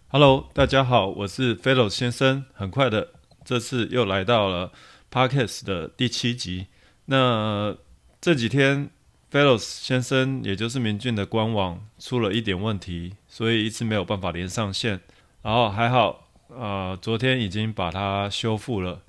Hello，大家好，我是 Fellow 先生。很快的，这次又来到了 Podcast 的第7集。那这几天 Fellow 先生，也就是明俊的官网出了一点问题，所以一直没有办法连上线。然后还好，昨天已经把它修复了。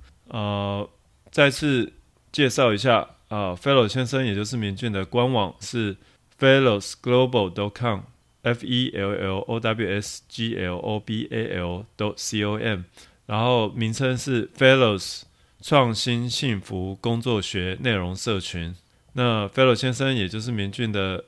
再次介绍一下Fellow 先生，也就是明俊的官网是 fellowsglobal.com，fellowsglobal.com，然后名称是 Fellows 创新幸福工作学内容社群。那 Fellow 先生也就是明俊的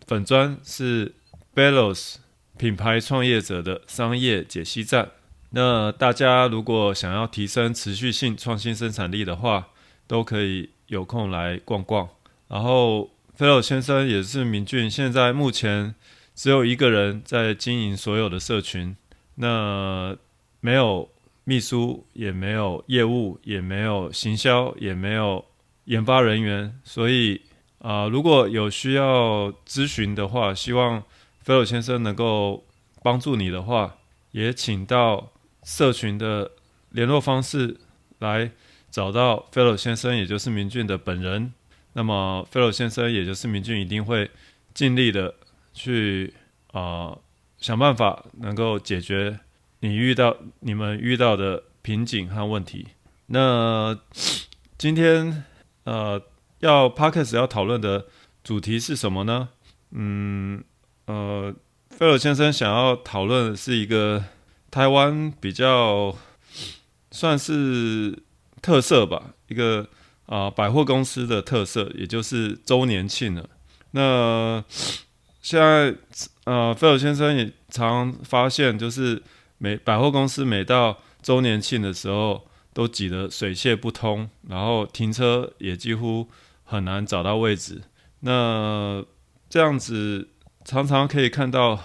粉专是 Fellows 品牌创业者的商业解析站。那大家如果想要提升持续性创新生产力的话，都可以有空来逛逛。然后菲洛先生也是明俊，现在目前只有一个人在经营所有的社群，那没有秘书，也没有业务，也没有行销，也没有研发人员，所以如果有需要咨询的话，希望菲洛先生能够帮助你的话，也请到社群的联络方式来找到 Fellow 先生，也就是明俊的本人。那么 Fellow 先生，也就是明俊，一定会尽力的去想办法，能够解决你们遇到的瓶颈和问题。那今天Podcast 要讨论的主题是什么呢？菲尔先生想要讨论的是一个台湾比较算是特色吧，一个百货公司的特色，也就是周年庆了。那现在菲尔先生也常发现，就是百货公司每到周年庆的时候，都挤得水泄不通，然后停车也几乎很难找到位置。那这样子常常可以看到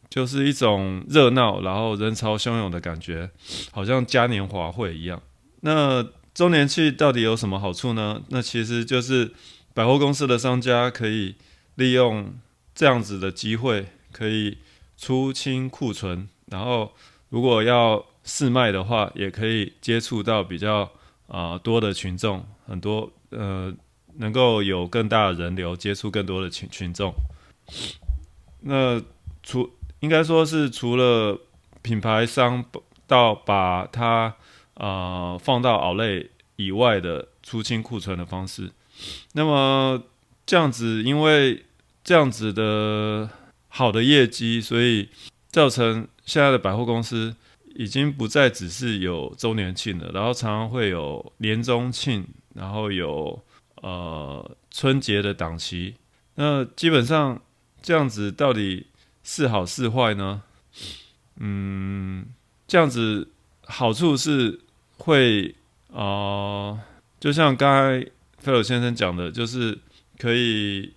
就是一种热闹，然后人潮汹涌的感觉，好像嘉年华会一样。那周年庆到底有什么好处呢？那其实就是百货公司的商家可以利用这样子的机会，可以出清库存，然后如果要试卖的话，也可以接触到比较多的群众，很多能够有更大的人流，接触更多的群众。那应该说是除了品牌商到把它放到outlet以外的出清库存的方式。那么这样子，因为这样子的好的业绩，所以造成现在的百货公司已经不再只是有周年庆了，然后常常会有年中庆，然后有春节的档期。那基本上这样子到底是好是坏呢？这样子好处是会就像刚才菲尔先生讲的，就是可以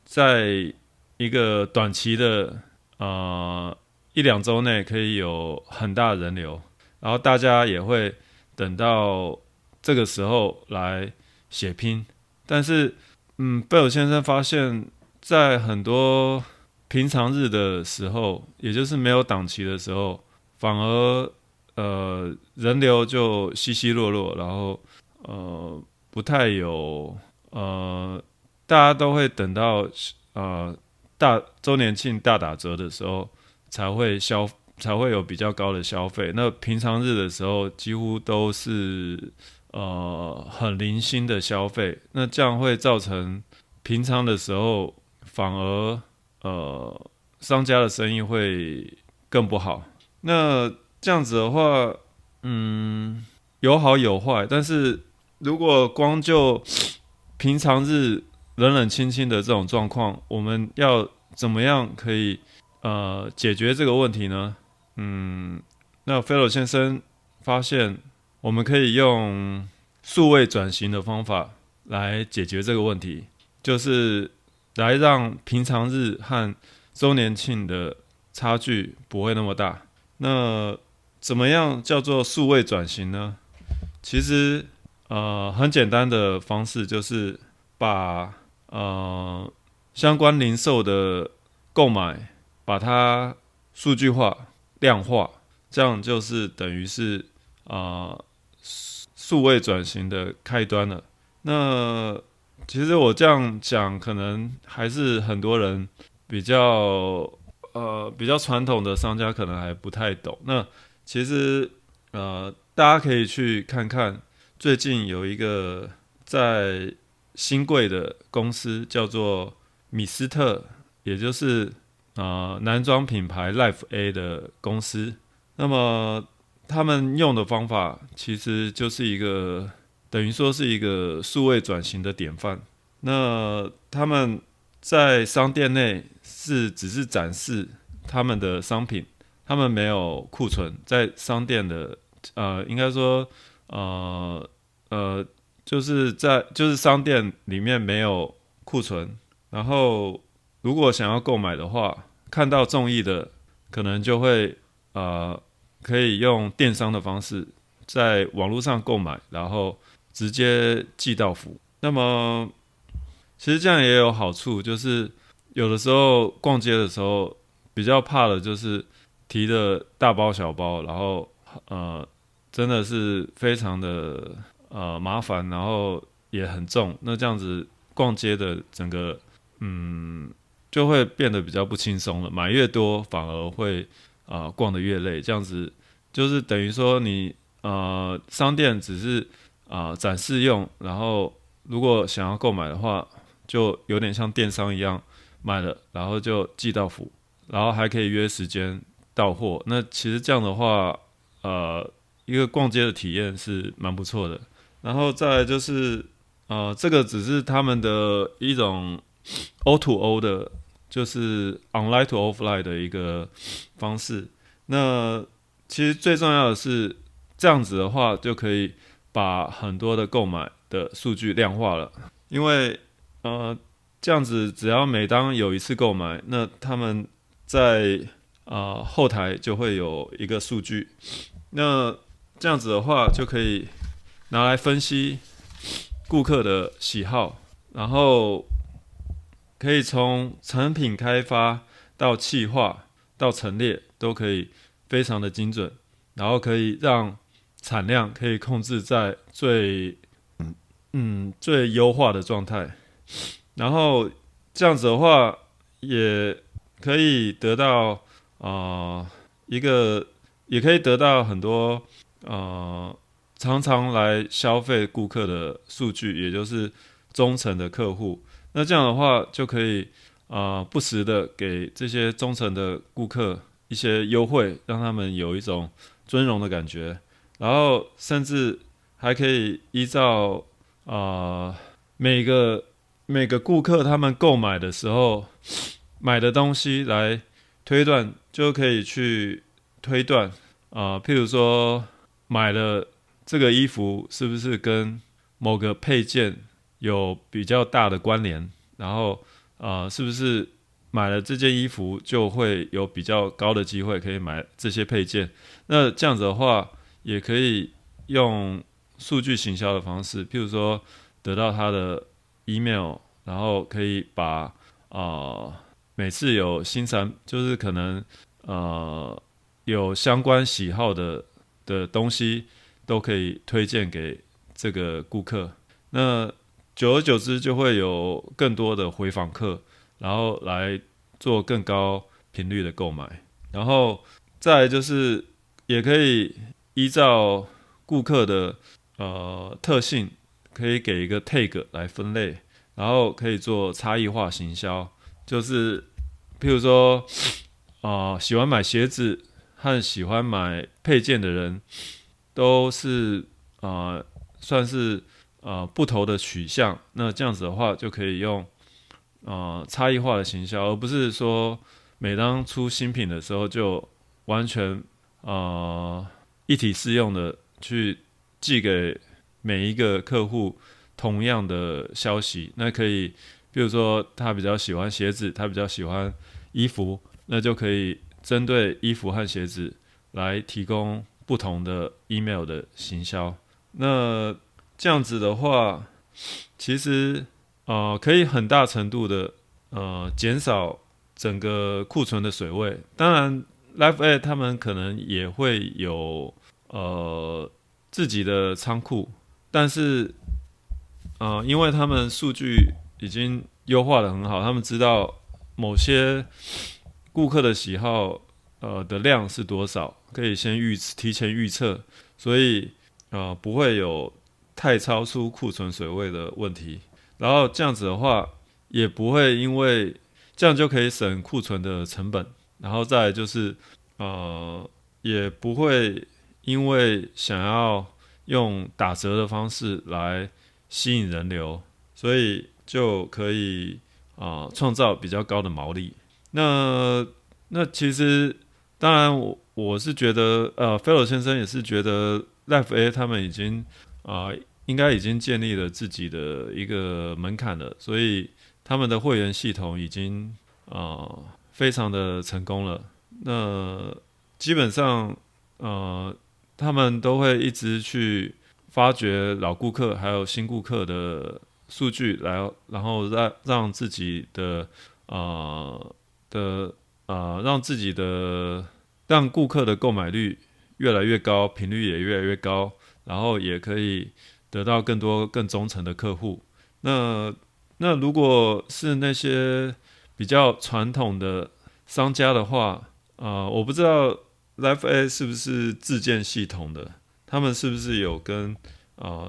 在一个短期的一两周内可以有很大的人流，然后大家也会等到这个时候来血拼。但是贝尔先生发现，在很多平常日的时候，也就是没有档期的时候，反而人流就稀稀落落，然后不太有大家都会等到周年庆大打折的时候才会有比较高的消费。那平常日的时候几乎都是很零星的消费，那这样会造成平常的时候反而商家的生意会更不好。那这样子的话，有好有坏，但是如果光就平常日冷冷清清的这种状况，我们要怎么样可以解决这个问题呢？那菲罗先生发现，我们可以用数位转型的方法来解决这个问题，就是来让平常日和周年庆的差距不会那么大。那怎么样叫做数位转型呢？其实很简单的方式就是把相关零售的购买把它数据化、量化，这样就是等于是数位转型的开端了。那其实我这样讲，可能还是很多人比较传统的商家可能还不太懂。那其实大家可以去看看，最近有一个在新贵的公司叫做米斯特，也就是男装品牌 Life A 的公司。那么他们用的方法其实就是等于说是一个数位转型的典范。那他们在商店内只是展示他们的商品，他们没有库存，在商店的应该说呃呃就是商店里面没有库存，然后如果想要购买的话，看到中意的可能就会可以用电商的方式在网络上购买，然后直接寄到府。那么其实这样也有好处，就是有的时候逛街的时候比较怕的就是提的大包小包，然后真的是非常的麻烦，然后也很重。那这样子逛街的整个就会变得比较不轻松了，买越多反而会逛得越累。这样子就是等于说你商店只是展示用，然后如果想要购买的话，就有点像电商一样买了，然后就寄到府，然后还可以约时间到货。那其实这样的话，一个逛街的体验是蛮不错的。然后再来就是这个只是他们的一种 O2O 的，就是 online to offline 的一个方式。那其实最重要的是，这样子的话就可以把很多的购买的数据量化了，因为这样子只要每当有一次购买，那他们在后台就会有一个数据，那这样子的话就可以拿来分析顾客的喜好，然后可以从产品开发到企划到陈列都可以非常的精准，然后可以让产量可以控制在最优化的状态，然后这样子的话也可以得到一个也可以得到很多常常来消费顾客的数据，也就是忠诚的客户。那这样的话就可以不时的给这些忠诚的顾客一些优惠，让他们有一种尊荣的感觉，然后甚至还可以依照每个顾客他们购买的时候买的东西来推断，就可以去推断譬如说买了这个衣服是不是跟某个配件有比较大的关联，然后是不是买了这件衣服就会有比较高的机会可以买这些配件。那这样子的话也可以用数据行销的方式，譬如说得到他的 email， 然后可以把每次有新产就是可能有相关喜好的东西都可以推荐给这个顾客。那久而久之就会有更多的回访客，然后来做更高频率的购买。然后再来就是也可以依照顾客的特性，可以给一个 tag 来分类，然后可以做差异化行销，就是譬如说喜欢买鞋子和喜欢买配件的人都是算是不同的取向。那这样子的话就可以用差异化的行销，而不是说每当出新品的时候就完全一体适用的去寄给每一个客户同样的消息。那可以比如说他比较喜欢鞋子，他比较喜欢衣服，那就可以针对衣服和鞋子来提供不同的 email 的行销。那这样子的话其实可以很大程度的减少整个库存的水位。当然 Live A 他们可能也会有自己的仓库，但是因为他们数据已经优化的很好，他们知道某些顾客的喜好的量是多少，可以先提前预测，所以不会有太超出库存水位的问题。然后这样子的话，也不会因为这样就可以省库存的成本，然后再来就是也不会因为想要用打折的方式来吸引人流，所以就可以创造比较高的毛利。那其实当然我是觉得菲尔先生也是觉得 Live A 他们已经应该已经建立了自己的一个门槛了，所以他们的会员系统已经非常的成功了。那基本上他们都会一直去发掘老顾客还有新顾客的数据然后让自己的让顾客的购买率越来越高，频率也越来越高，然后也可以得到更多更忠诚的客户。那如果是那些比较传统的商家的话，我不知道 Live A 是不是自建系统的，他们是不是有跟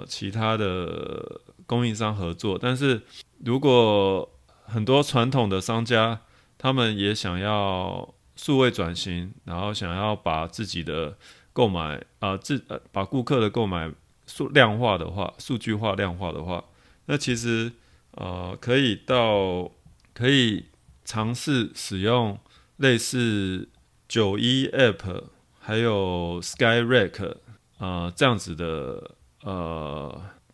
其他的供应商合作？但是如果很多传统的商家，他们也想要数位转型，然后想要把自己的购买把顾客的购买量化的话，数据化量化的话，那其实可以尝试使用类似91 App 还有 Skyrack 这样子的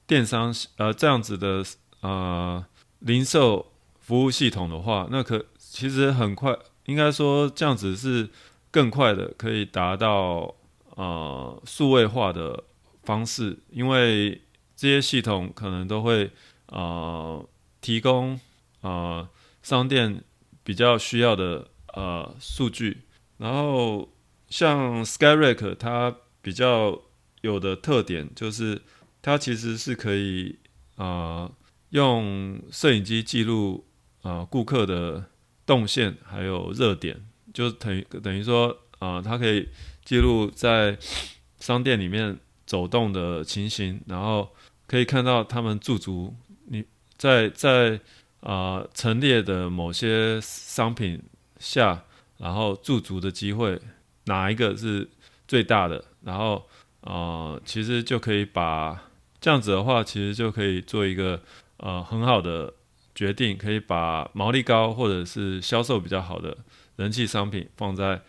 电商这样子的零售服务系统的话，那其实很快，应该说这样子是更快的可以达到数位化的方式，因为这些系统可能都会提供商店比较需要的数据。然后像 Skyrack 它比较有的特点就是它其实是可以用摄影机记录顾客的动线还有热点，就等于说它可以记录在商店里面走动的情形，然后可以看到他们驻足在陈列的某些商品下，然后驻足的机会哪一个是最大的，然后其实就可以这样子的话，其实就可以做一个很好的决定，可以把毛利高或者是销售比较好的人气商品放在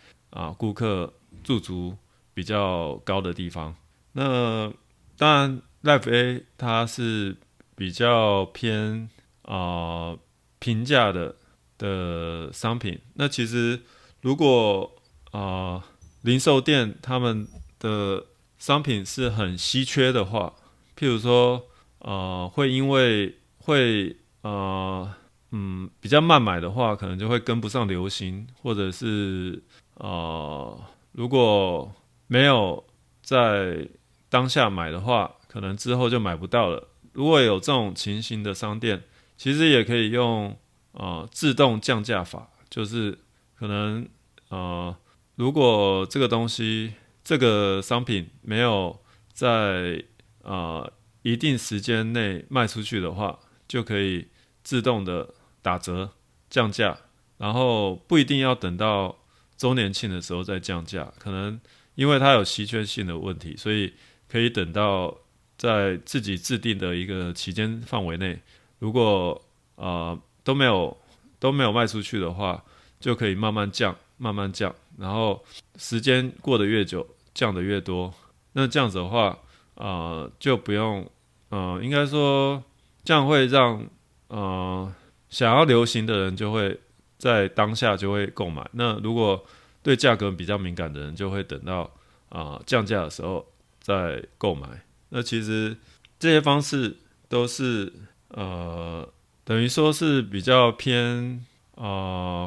顾客驻足比较高的地方。那当然 Live A 它是比较偏平价的商品。那其实如果零售店他们的商品是很稀缺的话，譬如说会因为比较慢买的话，可能就会跟不上流行，或者是如果没有在当下买的话，可能之后就买不到了。如果有这种情形的商店，其实也可以用自动降价法，就是可能如果这个商品没有在一定时间内卖出去的话，就可以自动的打折降价，然后不一定要等到周年庆的时候再降价，可能因为它有稀缺性的问题，所以可以等到在自己制定的一个期间范围内，如果都没有卖出去的话，就可以慢慢降，慢慢降，然后时间过得越久，降得越多。那这样子的话，就不用，应该说这样会让想要流行的人就会在当下就会购买。那如果对价格比较敏感的人，就会等到降价的时候再购买。那其实这些方式都是等于说是比较偏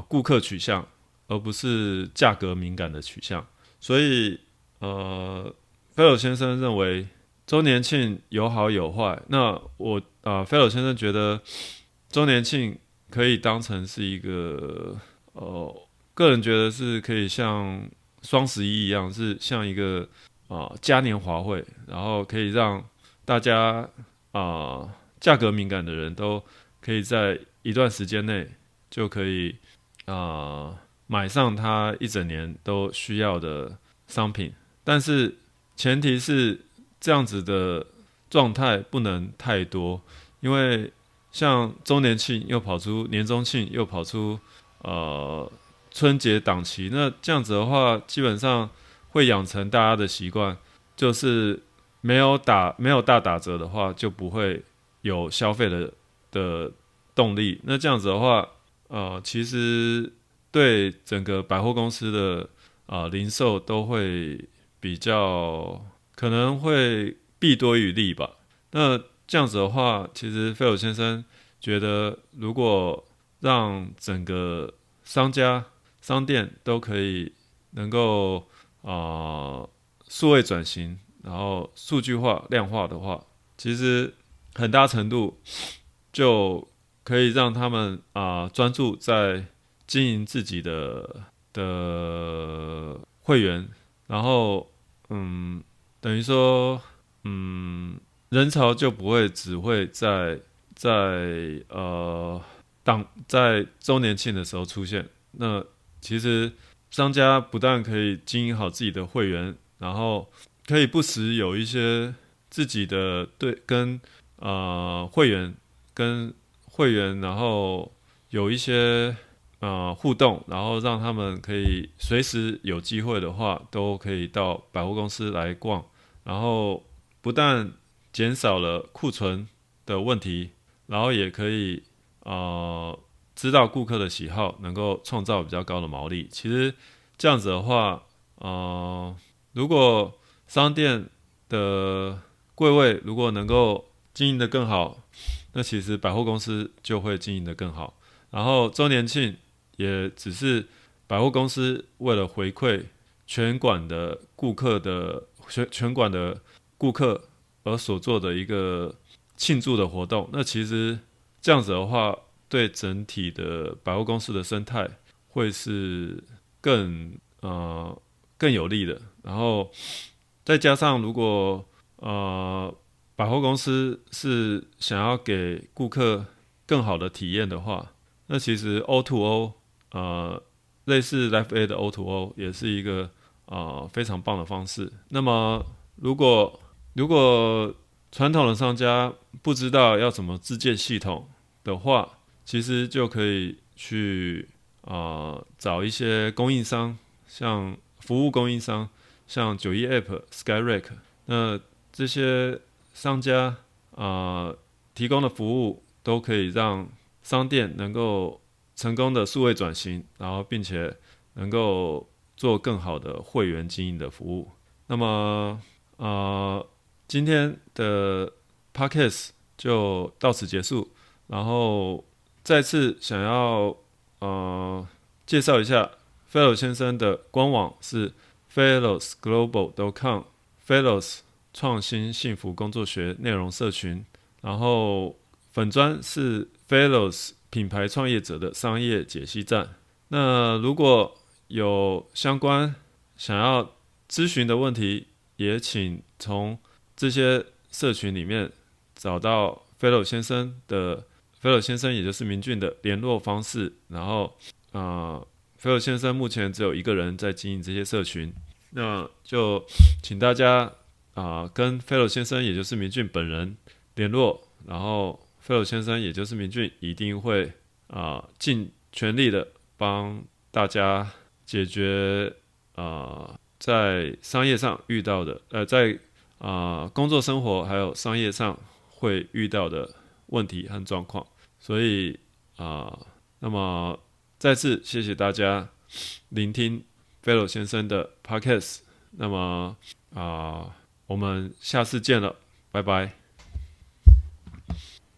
顾客取向，而不是价格敏感的取向。所以菲尔先生认为周年庆有好有坏。那菲尔先生觉得周年庆可以当成是一个个人觉得是可以像双11一样，是像一个嘉年华会，然后可以让大家价格敏感的人都可以在一段时间内就可以买上他一整年都需要的商品。但是前提是这样子的状态不能太多，因为像周年庆又跑出年终庆，又跑出春节档期，那这样子的话，基本上会养成大家的习惯，就是没有大打折的话，就不会有消费的动力。那这样子的话，其实对整个百货公司的零售都会比较可能会弊多于利吧。那这样子的话，其实菲尔先生觉得，如果让整个商店都可以能够数位转型，然后数据化、量化的话，其实很大程度就可以让他们专注在经营自己的会员，然后等于说人潮就不会只会在周年庆的时候出现。那其实商家不但可以经营好自己的会员，然后可以不时有一些自己的跟会员，然后有一些互动，然后让他们可以随时有机会的话，都可以到百货公司来逛，然后不但减少了库存的问题，然后也可以知道顾客的喜好，能够创造比较高的毛利。其实这样子的话，如果商店的柜位如果能够经营得更好，那其实百货公司就会经营得更好。然后周年庆也只是百货公司为了回馈全馆的顾客而所做的一个庆祝的活动。那其实这样子的话，对整体的百货公司的生态会是更有利的。然后再加上如果百货公司是想要给顾客更好的体验的话，那其实 O2O 类似 Life A 的 O2O 也是一个非常棒的方式。那么如果传统的商家不知道要怎么自建系统的话，其实就可以去找一些供应商，像服务供应商，像91App、Skyrack， 那这些商家提供的服务都可以让商店能够成功的数位转型，然后并且能够做更好的会员经营的服务。那么今天的 Podcast 就到此结束，然后再次想要介绍一下 Fellow 先生的官网是 fellowsglobal.com， Fellows 创新幸福工作学内容社群，然后粉专是 Fellows 品牌创业者的商业解析站。那如果有相关想要咨询的问题，也请从这些社群里面找到 Fellow 先生也就是明俊的联络方式。然后Fellow 先生目前只有一个人在经营这些社群，那就请大家跟 Fellow 先生也就是明俊本人联络，然后 Fellow 先生也就是明俊一定会尽全力的帮大家解决在商业上遇到的在工作生活还有商业上会遇到的问题和状况。所以那么再次谢谢大家聆听 Fellow 先生的 Podcast。那么我们下次见了，拜拜。